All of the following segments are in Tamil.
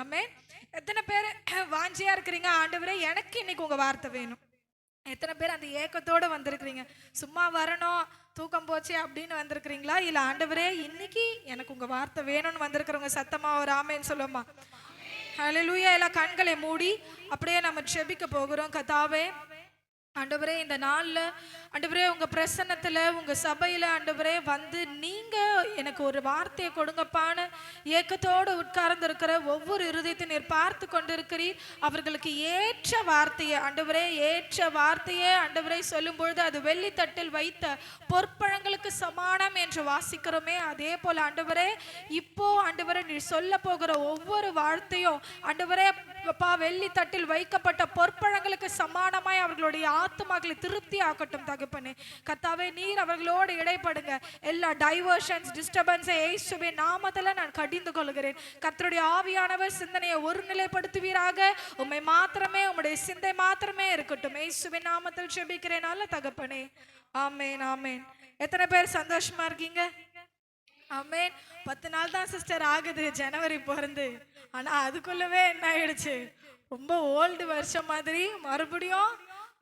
ஆமென். எத்தனை பேர் வாஞ்சியா இருக்கிறீங்க, ஆண்டவரே எனக்கு இன்னைக்கு உங்க வார்த்தை வேணும்? எத்தனை பேர் அந்த ஏக்கத்தோட வந்திருக்கிறீங்க? சும்மா வரணும், தூக்கம் போச்சு அப்படின்னு வந்திருக்கிறீங்களா? இல்ல ஆண்டவரே இன்னைக்கு எனக்கு உங்க வார்த்தை வேணும்னு வந்திருக்கிறவங்க சத்தமா ஒரு ஆமேன்னு சொல்லுமா? ஹல்லேலூயா. எல்லாம் கண்களை மூடி அப்படியே நம்ம ஜெபிக்க போகிறோம். கர்த்தாவே, ஆண்டவரே இந்த நாளில் ஆண்டவரே உங்கள் பிரசன்னத்தில் உங்கள் சபையில் ஆண்டவரே வந்து நீங்கள் எனக்கு ஒரு வார்த்தையை கொடுங்கப்பான்னு ஏக்கத்தோடு உட்கார்ந்து இருக்கிற ஒவ்வொரு இருதயத்தை நீர் பார்த்து கொண்டு இருக்கிறீர். அவர்களுக்கு ஏற்ற வார்த்தையை ஆண்டவரே, ஏற்ற வார்த்தையே ஆண்டவரே சொல்லும் பொழுது அது வெள்ளித்தட்டில் வைத்த பொற்பழங்களுக்கு சமானம் என்று வாசிக்கிறோமே, அதே போல் ஆண்டவரே இப்போ ஆண்டவரே நீர் சொல்ல போகிற ஒவ்வொரு வார்த்தையும் ஆண்டவரே அப்பா வெள்ளித்தட்டில் வைக்கப்பட்ட பொற்பழங்களுக்கு சமானமாய் அவர்களுடைய ஆத்துமாக்களை திருப்தி ஆக்கட்டும் தகப்பனே. கர்த்தாவே நீர் அவர்களோடு இடைப்படுங்க. எல்லா டைவர்ஷன்ஸ் டிஸ்டர்பன்ஸை இயேசுவின் நாமத்தில் நான் கடிந்து கொள்கிறேன். கர்த்தருடைய ஆவியானவர் சிந்தனையை ஒருநிலைப்படுத்துவீராக. உம்மை மாத்திரமே, உம்முடைய சிந்தை மாத்திரமே இருக்கட்டும். இயேசுவின் நாமத்தில் ஜெபிக்கிறேன் நல்ல தகப்பனே. ஆமேன் ஆமேன். எத்தனை பேர் சந்தோஷமா இருக்கீங்க? ஆமேன். 10 நாள் தான் சிஸ்டர் ஆகுது ஜனவரி பிறந்து. ஆனா அதுக்குள்ளவே என்ன ஆயிடுச்சு, ரொம்ப ஓல்டு வருஷம் மாதிரி மறுபடியும்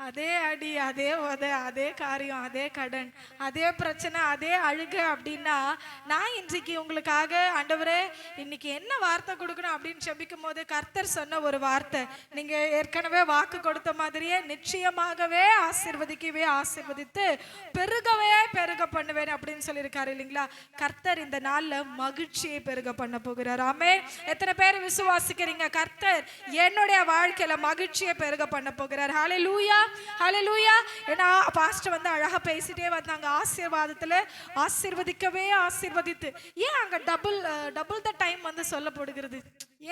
அதே அடி, அதே உத, அதே காரியம், அதே கடன், அதே பிரச்சனை, அதே அழுக. அப்படின்னா நான் இன்றைக்கு உங்களுக்காக ஆண்டவரே இன்னைக்கு என்ன வார்த்தை கொடுக்கணும் அப்படின்னு ஜெபிக்கும் போது கர்த்தர் சொன்ன ஒரு வார்த்தை, நீங்க ஏற்கனவே வாக்கு கொடுத்த மாதிரியே நிச்சயமாகவே ஆசீர்வதிக்கவே ஆசீர்வதித்து பெருகவே பெருக பண்ணுவேன் அப்படின்னு சொல்லியிருக்காரு இல்லைங்களா? கர்த்தர் இந்த நாள்ல மகிழ்ச்சியை பெருக பண்ண போகிறார். ஆமென். எத்தனை பேர் விசுவாசிக்கிறீங்க? கர்த்தர் என்னுடைய வாழ்க்கையில மகிழ்ச்சியை பெருக பண்ண போகிறார். ஹல்லேலூயா ஹல்லேலூயா. ஏன்னா பாஸ்டர் வந்து அழகா பேசிட்டே வந்தாங்க, ஆசீர்வாதத்துல ஆசீர்வதிக்கவே ஆசீர்வதித்து. ஏன் அங்க டபுள் த டைம் வந்து சொல்லப்படுகிறது?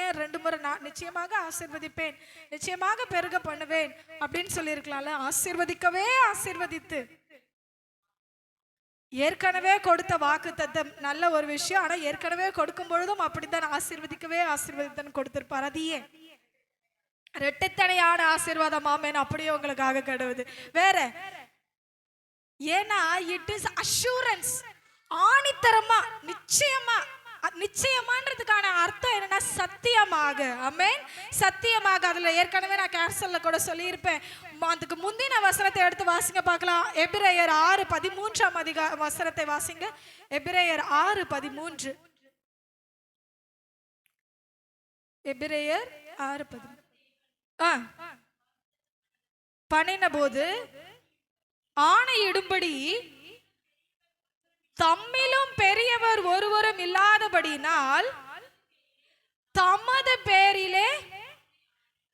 ஏன் 2 முறை? நான் நிச்சயமாக ஆசீர்வதிப்பேன், நிச்சயமாக பெருக பண்ணுவேன் அப்படின்னு சொல்லியிருக்கலாம்ல. ஆசீர்வதிக்கவே ஆசீர்வதித்து. ஏற்கனவே கொடுத்த வாக்கு தத்தம் நல்ல ஒரு விஷயம். ஆனா ஏற்கனவே கொடுக்கும் பொழுதும் அப்படித்தான் ஆசீர்வதிக்கவே ஆசீர்வதித்தன் கொடுத்திருப்பார். அது ஏன்? இரட்டைத்தனையான ஆசீர்வாதம். ஆமென். அப்படியே உங்களுக்காக கடவுது. வேற ஏன்னா இட் இஸ் அஷூரன்ஸ், ஆணித்தரமா, நிச்சயமா. நிச்சயமான்றதுக்கான அர்த்தம் என்னன்னா சத்தியமாக. ஆமென். சத்தியமாக. அதுல ஏற்கனவே நான் கேர்சல்ல கூட சொல்லியிருப்பேன். அதுக்கு முந்தின வசனத்தை எடுத்து வாசிங்க பார்க்கலாம். எபிரேயர் 6:13 வசனத்தை வாசிங்க. எபிரேயர் 6:13. எபிரேயர் 6:13 பண்ணின போது ஆணையிடும்படி தம்மிலும் பெரியவர் ஒருவரும் இல்லாதபடினால் தமது பேரிலே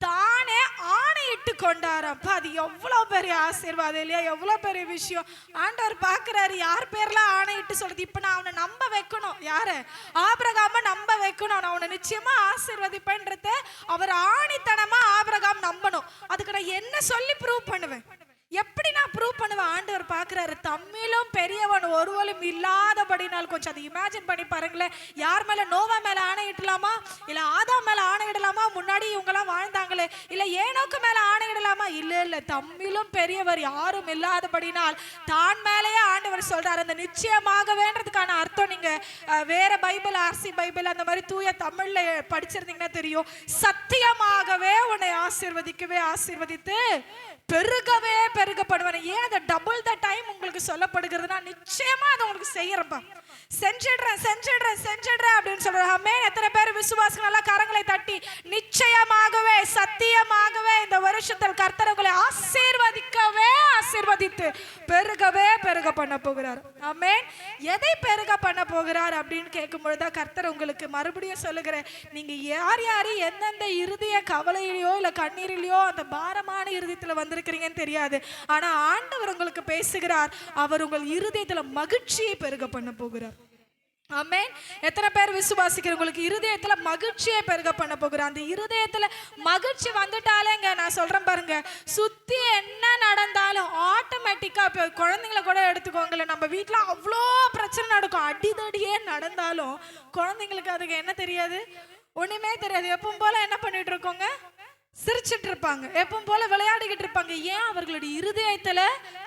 தானே ஆணையிட்டு கொண்டாரப்ப. அது எவ்வளவு பெரிய ஆசீர்வாதம் இல்லையா? எவ்வளவு பெரிய விஷயம். ஆண்டவர் பார்க்கிறாரு யார் பேர்லாம் ஆணையிட்டு சொல்றது. இப்ப நான் அவனை நம்ப வைக்கணும். யாரு? ஆபிரகாம நம்ப வைக்கணும். நான் அவனை நிச்சயமா ஆசீர்வதிப்பேன்றத அவர் ஆணித்தனமா ஆபிரகாம் நம்பணும். அதுக்கு நான் என்ன சொல்லி ப்ரூவ் பண்ணுவேன்? எப்படி நான் ப்ரூவ் பண்ணுவேன்? ஆண்டவர் பார்க்கிறாரு தம்மிலும் பெரியவன் ஒருவரும் இல்லாதபடினால். கொஞ்சம் அதை இமேஜின் பண்ணி பாருங்களேன். யார் மேல? நோவா மேல ஆணையிடலாமா? இல்ல ஆதாம் மேல ஆணையிடலாமா? முன்னாடி இவங்கெல்லாம் வாழ்ந்தாங்களே. இல்ல ஏனோக்கு மேல ஆணையிடலாமா? இல்ல இல்ல, தம்மிலும் பெரியவர் யாரும் இல்லாதபடினால் தான் மேலேயே ஆண்டவர் சொல்றாரு. அந்த நிச்சயமாக வேண்டதுக்கான அர்த்தம் நீங்க வேற பைபிள், ஆர்சி பைபிள் அந்த மாதிரி தூய தமிழ்ல படிச்சிருந்தீங்கன்னா தெரியும். சத்தியமாகவே உன்னை ஆசீர்வதிக்கவே ஆசீர்வதித்து பெருகவே பெருகப்படுவார். ஏன் அந்த டபுள் த டைம் உங்களுக்கு சொல்லப்படுகிறதுனா நிச்சயமா அதை உங்களுக்கு செய்யறப்பா. செஞ்சிடுறேன் அப்படின்னு சொல்றாங்க. எத்தனை பேர் விசுவாசம்? நல்லா கரங்களை தட்டி நிச்சயமாகவே சத்தியமாகவே இந்த வருஷத்தில் கர்த்தர் உங்களை ஆசீர்வதிக்கவே ஆசீர்வதித்து பெருகவே பெருக பண்ண போகிறார். ஆமென். எதை பெருக பண்ண போகிறார் அப்படின்னு கேட்கும் பொழுதுதான் கர்த்தர் உங்களுக்கு மறுபடியும் சொல்லுகிறேன். நீங்க யார் யாரு எந்தெந்த இருதய கவலையிலையோ இல்ல கண்ணீரிலையோ அந்த பாரமான இருதயத்துல வந்திருக்கிறீங்கன்னு தெரியாது. ஆனா ஆண்டவர் உங்களுக்கு பேசுகிறார். அவர் உங்கள் இருதயத்துல மகிழ்ச்சியை பெருக பண்ண போகிறார். ஆமென். எத்தனை பேர் விசுவாசிக்கிற உங்களுக்கு இருதயத்துல மகிழ்ச்சியை பெருக பண்ண போகிறார்? அந்த இருதயத்துல மகிழ்ச்சி வந்துட்டாலேங்க நான் சொல்றேன் பாருங்க, சுத்தி என்ன நடந்தாலும் ஆட்டோமேட்டிக்கா. இப்போ குழந்தைங்களை கூட எடுத்துக்கோங்களேன். நம்ம வீட்டுல அவ்வளோ பிரச்சனை நடக்கும், அடிதடியே நடந்தாலும் குழந்தைங்களுக்கு அதுக்கு என்ன தெரியாது? ஒண்ணுமே தெரியாது. எப்பவும் போல என்ன பண்ணிட்டு இருக்கோங்க? சிரிச்சிட்டு இருப்பாங்க, எப்பவும் போல விளையாடிக்கிட்டு இருப்பாங்க. ஏன்? அவர்களுடைய இருதயத்துல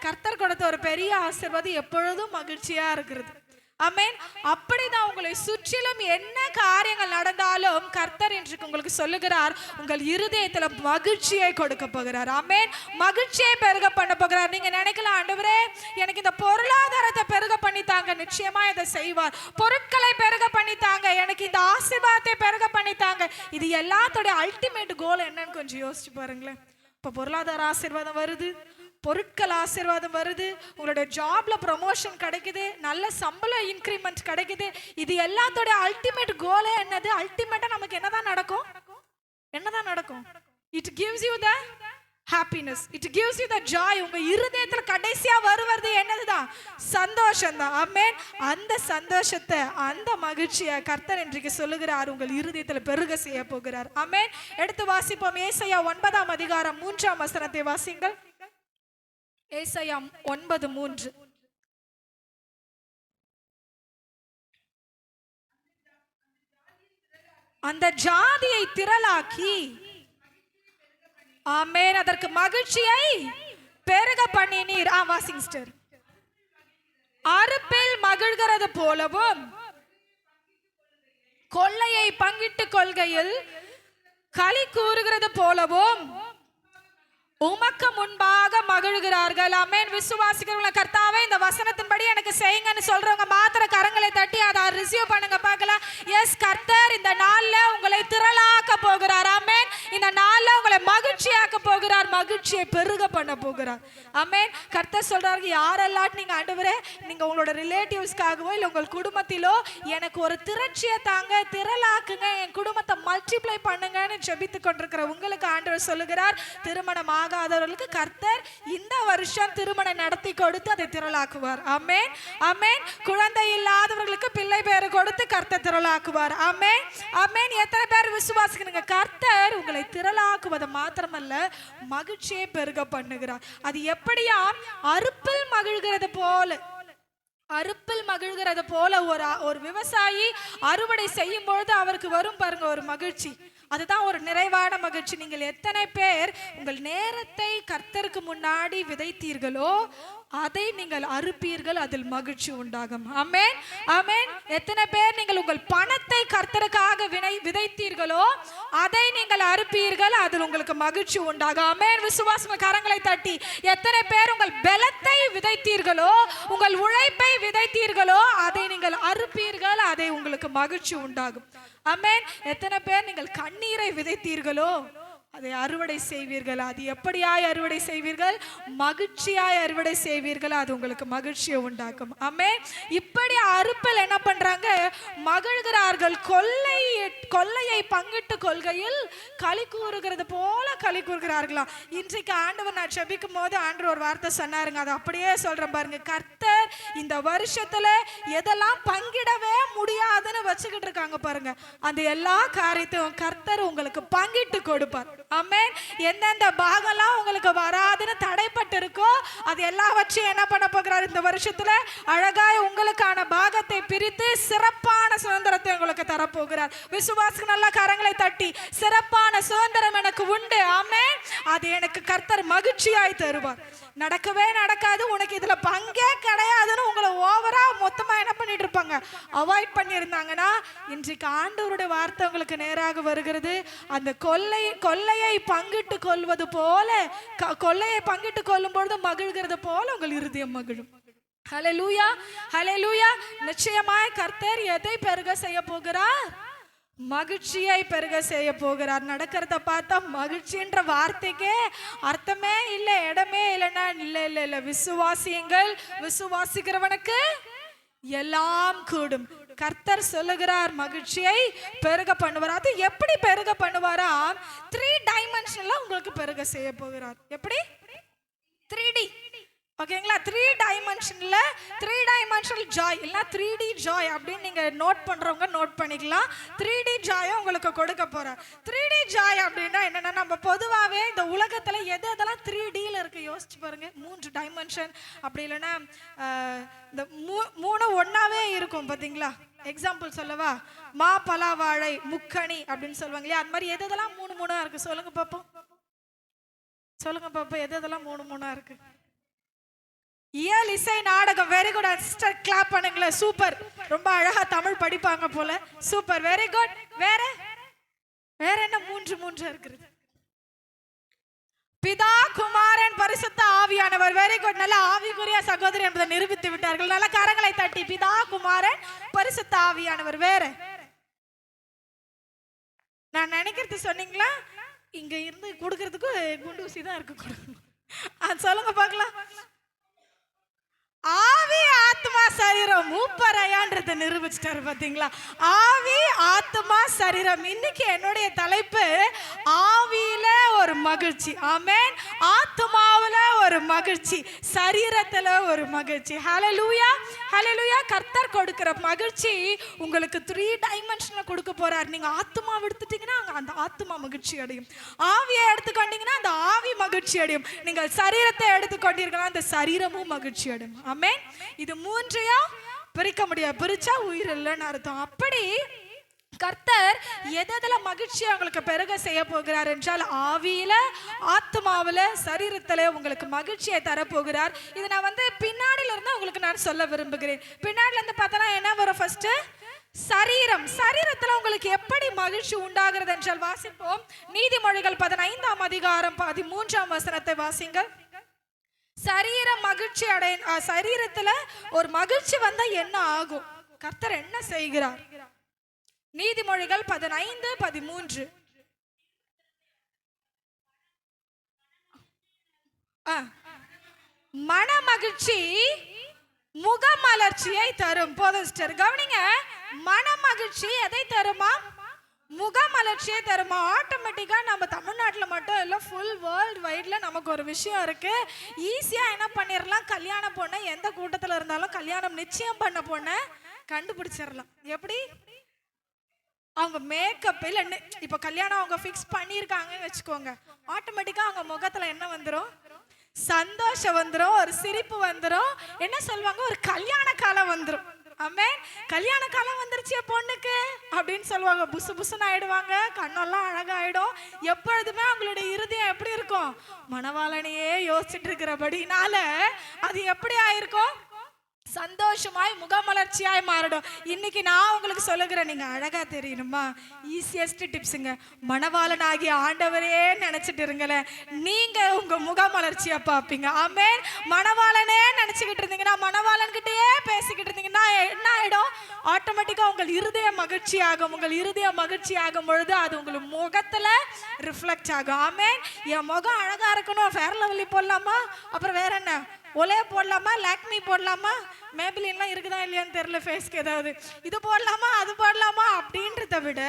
கர்த்தர் கொடுத்த ஒரு பெரிய ஆசீர்வாதம் எப்பொழுதும் மகிழ்ச்சியா இருக்கிறது. ஆமென். அப்படிதான் உங்களை சுற்றிலும் என்ன காரியங்கள் நடந்தாலும் கர்த்தர் இன்றைக்கு உங்களுக்கு சொல்லுகிறார், உங்கள் இருதயத்துல மகிழ்ச்சியை கொடுக்க போகிறார். ஆமென். மகிழ்ச்சியை பெருக பண்ண போகிறார். நீங்க நினைக்கலாம், ஆண்டவரே எனக்கு இந்த பொருளாதாரத்தை பெருக பண்ணித்தாங்க. நிச்சயமா இதை செய்வார். பொருட்களை பெருக பண்ணித்தாங்க, எனக்கு இந்த ஆசீர்வாதத்தை பெருக பண்ணித்தாங்க. இது எல்லாத்தோட அல்டிமேட் கோல் என்னன்னு கொஞ்சம் யோசிச்சு பாருங்களேன். இப்ப பொருளாதார ஆசீர்வாதம் வருது, பொருட்கள் ஆசீர்வாதம் வருது, உங்களுடைய ஜாப்ல ப்ரமோஷன் கிடைக்குது, நல்ல சம்பள இன்க்ரிமெண்ட் கிடைக்குது. இது எல்லாத்தோட அல்டிமேட் கோலே என்னது? அல்டிமேட்டா நமக்கு என்னதான் நடக்கும்? என்னதான் நடக்கும்? It gives you the happiness, it gives you the joy. உங்க இருதயத்துல கடைசியா வருவது என்னதுதான்? சந்தோஷம் தான். ஆமென். அந்த சந்தோஷத்தை, அந்த மகிழ்ச்சியை கர்த்தர் இன்றைக்கு சொல்லுகிறார், உங்கள் இருதயத்துல பெருக செய்ய போகிறார். ஆமென். எடுத்து வாசிப்போம். ஏசாயா 9ஆம் அதிகாரம் 3ஆம் வசனத்தை வாசிங்கள். ஏசாயா 9:3. அந்த ஜாதியை திரளாக்கி, ஆமென், அதற்கு மகிழ்ச்சியை பெருக பண்ணினீர். Washing sister. அறுப்பில் மகிழ்கிறது போலவும் கொள்ளையை பங்கிட்டு கொள்கையில் களி கூறுகிறது போலவும் உமக்கு முன்பாக மகிழ்கிறார்கள். ஆமென். விசுவாசிக்கிறவங்க கர்த்தாவே இந்த வசனத்தின்படி எனக்கு செய்யுங்கன்னு சொல்றவங்க மாத்திர கரங்களை தட்டி அதை ரிசீவ் பண்ணுங்க பார்க்கலாம். எஸ், கர்த்தர் இந்த நாள்ல உங்களை திரளாக்க போகிறார். ஆமென். இந்த நாள்ல உங்களை மகிழ்ச்சியாக்க போகிறார், மகிழ்ச்சியை பெருக பண்ண போகிறார். ஆமென். கர்த்தர் சொல்றாரு, யாரெல்லாம் நீங்க ஆண்டவரே நீங்க உங்களோட ரிலேட்டிவ்ஸ்க்காகவோ இல்ல உங்கள் குடும்பத்திலோ எனக்கு ஒரு திரட்சியை தாங்க, திரளாக்குங்க, என் குடும்பத்தை மல்டிப்ளை பண்ணுங்கன்னு ஜெபித்து கொண்டிருக்கிற உங்களுக்கு ஆண்டவர் சொல்லுகிறார், திருமணம் ஆகாதவர்களுக்கு கர்த்தர் இந்த வருஷம் திருமணம் நடத்தி கொடுத்து அதை திரளாக்குவார். ஆமென். ஆமென். குழந்தை இல்லாதவர்களுக்கு பிள்ளை பேரு கொடுத்து கர்த்தர் திரளாக்குவார். ஆமென். ஆமென். எத்தனை பேர் விசுவாசிக்கிறீங்க? கர்த்தர் உங்களை திரளாக்குவது மாத்திரமல்ல, மகிழ்ச்சியை பெருக பண்ணுகிறார். அது எப்படியா? அறுப்பில் மகிழ்கிறது போல, அறுப்பில் மகிழ்கிறது போல ஒரு விவசாயி அறுவடை செய்யும் பொழுது அவருக்கு வரும் பாருங்க ஒரு மகிழ்ச்சி. அதுதான் ஒரு நிறைவான மகிழ்ச்சி. நீங்கள் எத்தனை பேர் உங்கள் நேரத்தை கர்த்தருக்கு முன்னாடி விதைத்தீர்களோ அதை நீங்கள் அறுப்பீர்கள், அதில் மகிழ்ச்சி உண்டாகும். ஆமென். ஆமென். எத்தனை பேர் நீங்கள் உங்கள் பணத்தை கர்த்தருக்காக விதைத்தீர்களோ அதை நீங்கள் அறுப்பீர்கள், அதில் உங்களுக்கு மகிழ்ச்சி உண்டாகும். ஆமென். விசுவாச கரங்களை தட்டி. எத்தனை பேர் உங்கள் பலத்தை விதைத்தீர்களோ, உங்கள் உழைப்பை விதைத்தீர்களோ அதை நீங்கள் அறுப்பீர்கள், அதை உங்களுக்கு மகிழ்ச்சி உண்டாகும். ஆமென். எத்தனை பேர் நீங்கள் கண்ணீரை விதைத்தீர்களோ அதை அறுவடை செய்வீர்கள். அது எப்படியாய் அறுவடை செய்வீர்கள்? மகிழ்ச்சியாய் அறுவடை செய்வீர்கள், அது உங்களுக்கு மகிழ்ச்சியை உண்டாக்கும். ஆமென். இப்படி அறுப்பில் என்ன பண்றாங்க? மகிழ்கிறார்கள். கொள்ளையை பங்கிட்டு கொள்கையில் களி கூறுகிறது போல களி கூறுகிறார்களாம். இன்றைக்கு ஆண்டவர் நான் ஜெபிக்கும் போது ஆண்டவர் ஒரு வார்த்தை சொன்னாருங்க, அதை அப்படியே சொல்றேன் பாருங்க. கர்த்தர் இந்த வருஷத்துல எதெல்லாம் பங்கிடவே முடியாதுன்னு வச்சுக்கிட்டு இருக்காங்க பாருங்க, அந்த எல்லா காரியத்தையும் கர்த்தர் உங்களுக்கு பங்கிட்டு கொடுப்பார். ஆமென். எந்தெந்த பாகம்லாம் உங்களுக்கு வராதுன்னு தடைப்பட்டு இருக்கோ அது எல்லாவற்றையும் என்ன பண்ண போகிறார்? இந்த வருஷத்துல அழகாய் உங்களுக்கான பாகத்தை பிரித்து சிறப்பான சுதந்திரத்தை உங்களுக்கு தரப்போகிறார். விசுவாசிக்கு நல்ல கரங்களை தட்டி, சிறப்பான சுதந்திரம் எனக்கு உண்டு. ஆமென். அது எனக்கு கர்த்தர் மகிழ்ச்சியாய் தருவார். நடக்கவே நடக்காது, உனக்கு இதுல பங்கே கிடையாதுன்னு உங்களை ஓவரா மொத்தமா என்ன பண்ணிட்டு இருப்பாங்க, அவாய்ட் பண்ணியிருந்தாங்கன்னா இன்றைக்கு ஆண்டவருடைய வார்த்தை உங்களுக்கு நேராக வருகிறது. அந்த கொள்ளையை பங்கிட்டு கொள்வது போல, கொள்ளையை பங்கிட்டு கொள்ளும் பொழுது மகிழ்கிறது போல உங்கள் இருதயம் மகிழும். ஹல்லேலூயா, ஹல்லேலூயா. நிச்சயமாய் கர்த்தர் எதை பெருக செய்ய போகிறார்? மகிழ்ச்சியை பெருக செய்ய போகிறார். நடக்கிறத பார்த்தா மகிழ்ச்சின்ற வார்த்தைக்கே அர்த்தமே இல்லை, இடமே இல்லைன்னா இல்ல. விசுவாசியுங்கள், விசுவாசிக்கிறவனுக்கு எல்லாம் கூடும். கர்த்தர் சொல்லுகிறார் மகிழ்ச்சியை பெருக பண்ணுவார். அது எப்படி பெருக பண்ணுவாரா? 3 டைமென்ஷன்ல உங்களுக்கு பெருக செய்ய போகிறார். எப்படி? 3D. ஓகேங்களா? 3 டைமென்ஷன்ல 3 டைமென்ஷனல் ஜாய் இல்ல 3D ஜாய் அப்படின்னு நீங்க நோட் பண்றவங்க நோட் பண்ணிக்கலாம். 3D ஜாயை உங்களுக்கு கொடுக்க போறார். 3D ஜாய் அப்படின்னா என்னன்னா, நம்ம பொதுவாகவே இந்த உலகத்துல எதெல்லாம் 3Dல இருக்கு யோசிச்சு பாருங்க. 3 டைமென்ஷன் அப்படி இல்லைன்னா இந்த 3 ஒன்னாவே இருக்கும் பாத்தீங்களா? எக்ஸாம்பிள் சொல்லவா? மா, பலா, வாழை, முக்கணி அப்படின்னு சொல்லுவாங்க இல்லையா? அது மாதிரி எதெல்லாம் 3 இருக்கு சொல்லுங்க பாப்போம். சொல்லுங்க பாப்போம், எதெல்லாம் 3 இருக்கு? இயல் இசை நாடகம். Very good. சிஸ்டர் கிளாப் பண்ணுங்களேன். சூப்பர். ரொம்ப அழகா தமிழ் படிப்பாங்க போல. Super, very good. வேற வேற என்ன மூன்று மூன்று இருக்கிறது? பிதா, குமாரன், பரிசுத்த ஆவியானவர். Very good. நல்ல ஆவிக்குரிய சகோதரி என்பதை நிரூபித்து விட்டார்கள். நல்ல கரங்களை தட்டி பிதா, குமாரன், பரிசுத்த ஆவியானவர். வேற நான் நினைக்கிறது சொன்னீங்களா? இங்க இருந்து கொடுக்கறதுக்கு குண்டூசி தான் இருக்கு. சொல்லுங்க பார்க்கலாம். ஆவி, ஆத்மா, சரீரம் மூப்பரையான்றதை நிரூபிச்சிட்டாரு பாத்தீங்களா? ஆவி, ஆத்மா, சரீரம். இன்னைக்கு என்னுடைய தலைப்பு ஆவியில ஒரு மகிழ்ச்சி. ஆமென். ஆத்மாவுல ஒரு மகிழ்ச்சி, சரீரத்துல ஒரு மகிழ்ச்சி. ஹல்லேலூயா, ஹல்லேலூயா. கர்த்தர் கொடுக்கிற மகிழ்ச்சி உங்களுக்கு 3 டைமென்ஷன்ல கொடுக்க போறார். நீங்க ஆத்மா எடுத்துட்டீங்கன்னா அந்த ஆத்மா மகிழ்ச்சி அடையும். ஆவியை எடுத்துக்கொண்டீங்கன்னா அந்த ஆவி மகிழ்ச்சி அடையும். நீங்கள் சரீரத்தை எடுத்துக்கொண்டீர்களா அந்த சரீரமும் மகிழ்ச்சி அடையும். ஆமென். இது மூன்றையும் பிரிக்க முடியாது. பிரிச்சா உயிர் இல்லைன்னு அர்த்தம். அப்படி கர்த்தர் எதுல மகிழ்ச்சியை உங்களுக்கு பெருக செய்ய போகிறார் என்றால் ஆவியில, ஆத்மாவில, சரீரத்துல உங்களுக்கு மகிழ்ச்சியை தரப்போகிறார். இது நான் பின்னாடில இருந்து உங்களுக்கு நான் சொல்ல விரும்புகிறேன். பின்னாடில இருந்து பார்த்தா என்ன வரும்? ஃபர்ஸ்ட் சரீரம். சரீரத்துல உங்களுக்கு எப்படி மகிழ்ச்சி உண்டாகிறது என்றால் வாசிப்போம். நீதிமொழிகள் 15ஆம் அதிகாரம் 13ஆம் வசனத்தை வாசிங்கள். சரீர மகிழ்ச்சி சரீரத்துல ஒரு மகிழ்ச்சி வந்தா என்ன ஆகும்? கர்த்தர் என்ன செய்கிறார்? நீதிமொழிகள் 15:13. மன மகிழ்ச்சி முகமலர்ச்சியை தரும். போதும் சிஸ்டர், கவனிங்க. மன மகிழ்ச்சி எதை தருமா? முகமலர்ச்சியை தருமா? ஆட்டோமேட்டிக்கா நம்ம தமிழ்நாட்டில் மட்டும் இல்லை, ஃபுல் வேர்ல்டு வைட்ல நமக்கு ஒரு விஷயம் இருக்கு. ஈஸியா என்ன பண்ணிடலாம்? கல்யாண பொண்ணை எந்த கூட்டத்தில் இருந்தாலும் கல்யாணம் நிச்சயம் பண்ண பொண்ணை கண்டுபிடிச்சிடலாம். எப்படி? அவங்க மேக்கப் இல்லை, இப்போ கல்யாணம் அவங்க ஃபிக்ஸ் பண்ணியிருக்காங்கன்னு வச்சுக்கோங்க. ஆட்டோமேட்டிக்கா அவங்க முகத்துல என்ன வந்துடும்? சந்தோஷம் வந்துடும், ஒரு சிரிப்பு வந்துடும். என்ன சொல்லுவாங்க? ஒரு கல்யாண காலம் வந்துடும். ஆமென். கல்யாண காலம் வந்துருச்சு பொண்ணுக்கு அப்படின்னு சொல்லுவாங்க. புசு புசுன்னு ஆயிடுவாங்க, கண்ணெல்லாம் அழகாயிடும். எப்பொழுதுமே அவங்களுடைய இருதயம் எப்படி இருக்கும்? மணவாளனையே யோசிச்சுட்டு இருக்கிறபடினால அது எப்படி ஆயிருக்கும்? சந்தோஷமாய் முகமலர்ச்சியாய் மாறிடும். இன்னைக்கு நான் உங்களுக்கு சொல்லுகிறேன், நீங்க அழகா தெரியணுமா? ஈஸியஸ்ட் டிப்ஸுங்க. மணவாளனாகிய ஆண்டவரே நினைச்சிட்டு இருங்களேன், நீங்க உங்க முகமலர்ச்சியா பார்ப்பீங்க. ஆமென். மணவாளனே நினைச்சுக்கிட்டு இருந்தீங்கன்னா, மணவாளன் கிட்டயே பேசிக்கிட்டு இருந்தீங்கன்னா என்ன ஆயிடும்? ஆட்டோமேட்டிக்கா உங்கள் இருதய மகிழ்ச்சி ஆகும். உங்கள் இருதய மகிழ்ச்சி ஆகும் பொழுது அது உங்களுக்கு முகத்துல ரிஃப்ளெக்ட் ஆகும். ஆமென். என் முகம் அழகா இருக்கணும், ஃபேர் லவ்லி போடலாமா? அப்புறம் வேற என்ன? ஒலே போடலாமா? லாக்மி போடலாமா? மேபிலின்லாம் இருக்குதா இல்லையான்னு தெரியல. ஃபேஸ்க்கு ஏதாவது இது போடலாமா, அது போடலாமா அப்படின்றத விட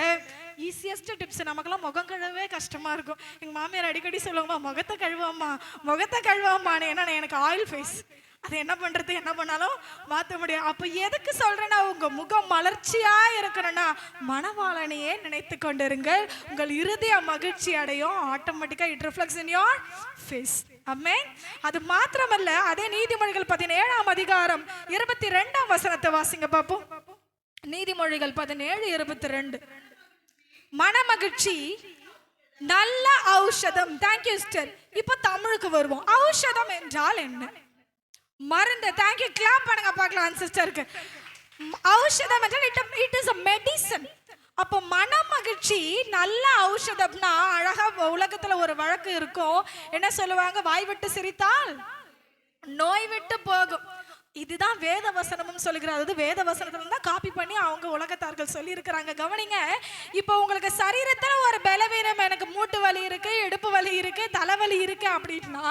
ஈஸியஸ்ட் டிப்ஸ். நமக்கெல்லாம் முகம் கழுவவே கஷ்டமா இருக்கும். எங்கள் மாமியார் அடிக்கடி சொல்லுவாங்கம்மா, முகத்தை கழுவாம்மா, முகத்தை கழுவாம்மான்னு. ஏன்னா எனக்கு ஆயில் ஃபேஸ், அது என்ன பண்றது? என்ன பண்ணாலும் மாற்ற முடியும். அப்போ எதுக்கு சொல்றேன்னா, உங்க முகம் மலர்ச்சியா இருக்கணும்னா மணவாளனையே நினைத்து கொண்டிருங்கள். உங்கள் இருதய மகிழ்ச்சி அடையும். ஆட்டோமேட்டிக்கா it reflects in your face. Amen. அது மாத்திரமல்ல, அதே நீதிமொழிகள் 17ஆம் அதிகாரம் 22ஆம் வசனத்தை வாசிங்க பாப்போம். நீதிமொழிகள் 17:22. மனமகிழ்ச்சி நல்ல ஔஷதம். Thank you sister. இப்போ தமிழுக்கு வருவோம். ஔஷதம் என்றால் என்ன? மருந்து. தேங்க்யூ. கிளாப் பண்ணுங்க பார்க்கலாம் சிஸ்டருக்கு. ஔஷதம் என்றால் இட் இஸ் a medicine. அப்போ மன மகிழ்ச்சி நல்ல ஔஷதம்னா, அழகா உலகத்துல ஒரு வழக்கு இருக்கும். என்ன சொல்லுவாங்க? வாய் விட்டு சிரித்தால் நோய் விட்டு போகும். இதுதான் வேத வசனமும் சொல்லுகிறார். அது வேத வசனத்துல தான் காப்பி பண்ணி அவங்க உலகத்தார்கள் சொல்லி இருக்கிறாங்க. கவனிங்க. இப்போ உங்களுக்கு சரீரத்துல ஒரு பலவீனம், எனக்கு மூட்டு வலி இருக்கு, இடுப்பு வலி இருக்கு, தலைவலி இருக்கு அப்படின்னா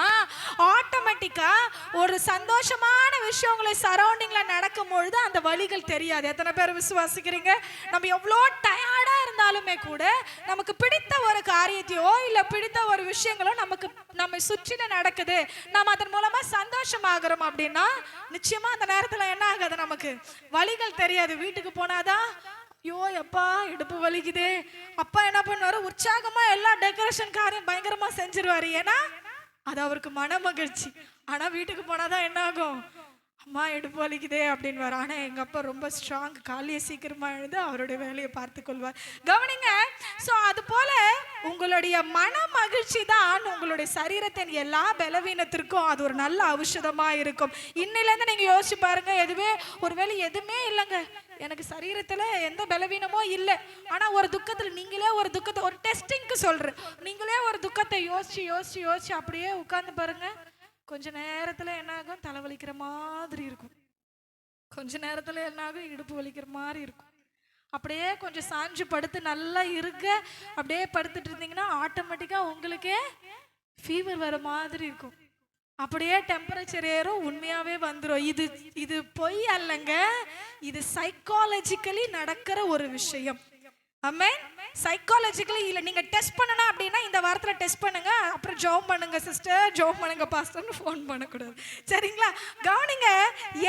ஆட்டோமேட்டிக்கா ஒரு சந்தோஷமான விஷயம் உங்களை சரௌண்டிங்ல நடக்கும் பொழுது அந்த வலிகள் தெரியாது. எத்தனை பேர் விசுவாசிக்கிறீங்க? நம்ம எவ்வளோ டயர்டா இருந்தாலுமே கூட நமக்கு பிடித்த ஒரு காரியத்தையோ இல்ல பிடித்த ஒரு விஷயங்களோ நமக்கு நம்மை சுற்றின நடக்குது, நம்ம அதன் மூலமா சந்தோஷமாகிறோம் அப்படின்னா நிச்சயம் அந்த நேரத்துல என்ன ஆகாது? நமக்கு வலிகள் தெரியாது. வீட்டுக்கு போனாதான் ஐயோ எப்பா இடுப்பு வலிக்குதே. அப்பா என்ன பண்ணுவாரு? உற்சாகமா எல்லா டெக்கரேஷன் காரியம் பயங்கரமா செஞ்சிருவாரு. ஏன்னா அது அவருக்கு மன மகிழ்ச்சி. ஆனா வீட்டுக்கு போனாதான் என்ன ஆகும்? அம்மா இடுப்பு வலிக்குதே அப்படின்னு வர. ஆனா எங்க அப்பா ரொம்ப ஸ்ட்ராங், காலையே சீக்கிரமா எழுந்து அவருடைய வேலையை பார்த்து கொள்வார். கவனிங்க. சோ அது போல உங்களோட உங்களுடைய மன மகிழ்ச்சி தான் உங்களுடைய சரீரத்தின் எல்லா பலவீனத்திற்கும் அது ஒரு நல்ல ஔஷதமா இருக்கும். இன்னிலேருந்து நீங்க யோசிச்சு பாருங்க, ஒருவேளை எதுவுமே இல்லைங்க, எனக்கு சரீரத்துல எந்த பலவீனமோ இல்லை, ஆனா ஒரு துக்கத்துல நீங்களே ஒரு துக்கத்தை, ஒரு டெஸ்டிங்க்கு சொல்றேன், நீங்களே ஒரு துக்கத்தை யோசிச்சு யோசிச்சு யோசிச்சு அப்படியே உட்கார்ந்து பாருங்க, கொஞ்ச நேரத்துல என்ன ஆகும், தலைவலிக்கிற மாதிரி இருக்கும், கொஞ்ச நேரத்துல என்ன ஆகும், இடுப்பு வலிக்கிற மாதிரி இருக்கும். அப்படியே கொஞ்சம் சாஞ்சு படுத்து நல்லா இருக்க அப்படியே படுத்துட்டு இருந்தீங்கன்னா ஆட்டோமேட்டிக்கா உங்களுக்கே ஃபீவர் வர மாதிரி இருக்கும். அப்படியே டெம்பரேச்சர் ஏறும், உண்மையாவே வந்துடும். இது பொய் அல்லங்க, இது சைக்காலஜிக்கலி நடக்கிற ஒரு விஷயம். ஆமென். சைக்காலஜிக்கலி இல்லை, நீங்க டெஸ்ட் பண்ணணும் அப்படின்னா இந்த வாரத்துல டெஸ்ட் பண்ணுங்க, அப்புறம் ஜோம் பண்ணுங்க சிஸ்டர், ஜோம் பண்ணுங்க பாஸ்டர்னு ஃபோன் பண்ணக்கூடாது, சரிங்களா? கவனிங்க,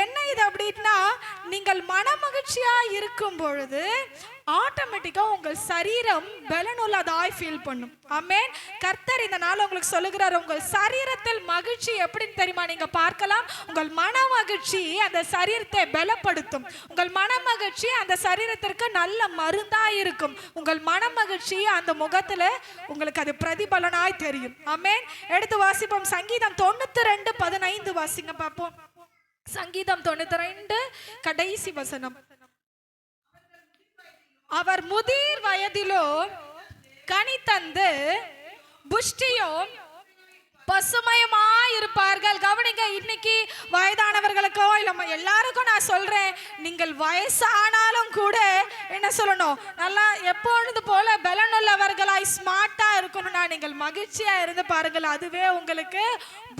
என்ன இது அப்படின்னா, நீங்கள் மனமகிழ்ச்சியா இருக்கும் பொழுது ஆட்டோமேட்டிக்கா உங்கள் சரீரம் பலனுள்ளதாய் ஃபீல் பண்ணும். ஆமென். கர்த்தர் இந்த நாள் உங்களுக்கு சொல்லுகிறார், உங்கள் சரீரத்தில் மகிழ்ச்சி எப்படின்னு தெரியுமா? நீங்க பார்க்கலாம், உங்கள் மன மகிழ்ச்சி அந்த சரீரத்தை பலப்படுத்தும். உங்கள் மன மகிழ்ச்சி அந்த சரீரத்திற்கு நல்ல மருந்தா இருக்கும். உங்கள் மன மகிழ்ச்சி அந்த முகத்துல உங்களுக்கு அது பிரதிபலனாய் தெரியும். ஆமென். எடுத்து வாசிப்போம். சங்கீதம் 92:15 வாசிங்க பார்ப்போம். சங்கீதம் 92 கடைசி வசனம். அவர் முதிர் வயதிலோ கனி தந்து புஷ்டியும் பசுமையுமாயிருப்பார்கள். கவனிங்க, இன்னைக்கு வயதானவர்களுக்கோ இல்ல எல்லாருக்கும் நான் சொல்றேன், நீங்கள் வயசானாலும் கூட என்ன சொல்லணும், நல்லா எப்பொழுது போல பலனுள்ளவர்களாய் ஸ்மார்ட்டா இருக்கணும்னா நீங்கள் மகிழ்ச்சியா இருந்து பாருங்கள், அதுவே உங்களுக்கு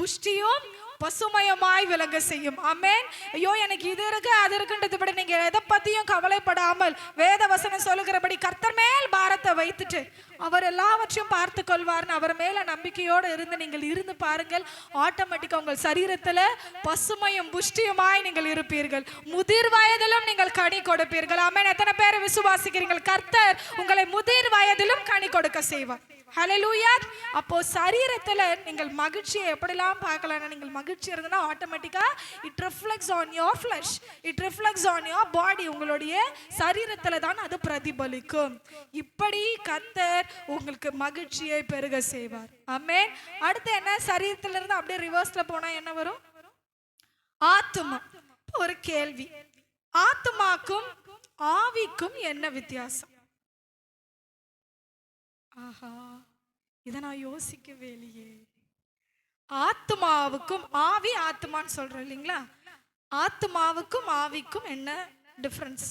புஷ்டியும் பசுமையமாய் விளங்க செய்யும். ஆமென். ஐயோ எனக்கு இது இருக்கு அது இருக்குன்றது படி நீங்க எதை பத்தியும் கவலைப்படாமல் வேத வசனம் சொல்லுகிறபடி கர்த்தர் மேல் பாரத்தை வைத்துட்டு அவர் எல்லாவற்றையும் பார்த்து கொள்வார்னு அவர் மேல நம்பிக்கையோடு இருந்து நீங்கள் இருந்து பாருங்கள், ஆட்டோமேட்டிக்கா உங்கள் சரீரத்துல பசுமையும் புஷ்டியுமாய் நீங்கள் இருப்பீர்கள். முதிர் வயதிலும் நீங்கள் கனி கொடுப்பீர்கள். ஆமென். எத்தனை பேர் விசுவாசிக்கிறீர்கள்? கர்த்தர் உங்களை முதிர் வயதிலும் கனி கொடுக்க செய்வார். ஹல்லேலூயா. அப்போ சரீரத்துல நீங்கள் மகிழ்ச்சியை எப்படிலாம் பார்க்கலாம், நீங்கள் மகிழ்ச்சி இருந்தனா ஆட்டோமேட்டிக்கா it reflects on your flush, it reflects on your body, உங்களுடைய சரீரத்துல தான் அது பிரதிபலிக்கும். இப்படி கர்த்தர் உங்களுக்கு மகிழ்ச்சியை பெருக செய்வார். ஆமென். அடுத்து என்ன, சரீரத்துல இருந்து அப்படியே ரிவர்ஸ்ல போனா என்ன வரும்? ஆத்துமா. ஒரு கேள்வி, ஆத்துமாக்கும் ஆவிக்கும் என்ன வித்தியாசம்? ஆஹா, இதை நான் யோசிக்கவே இல்லையே. ஆத்மாவுக்கும் ஆவி, ஆத்மான்னு சொல்றோம் இல்லைங்களா, ஆத்மாவுக்கும் ஆவிக்கும் என்ன டிஃபரன்ஸ்?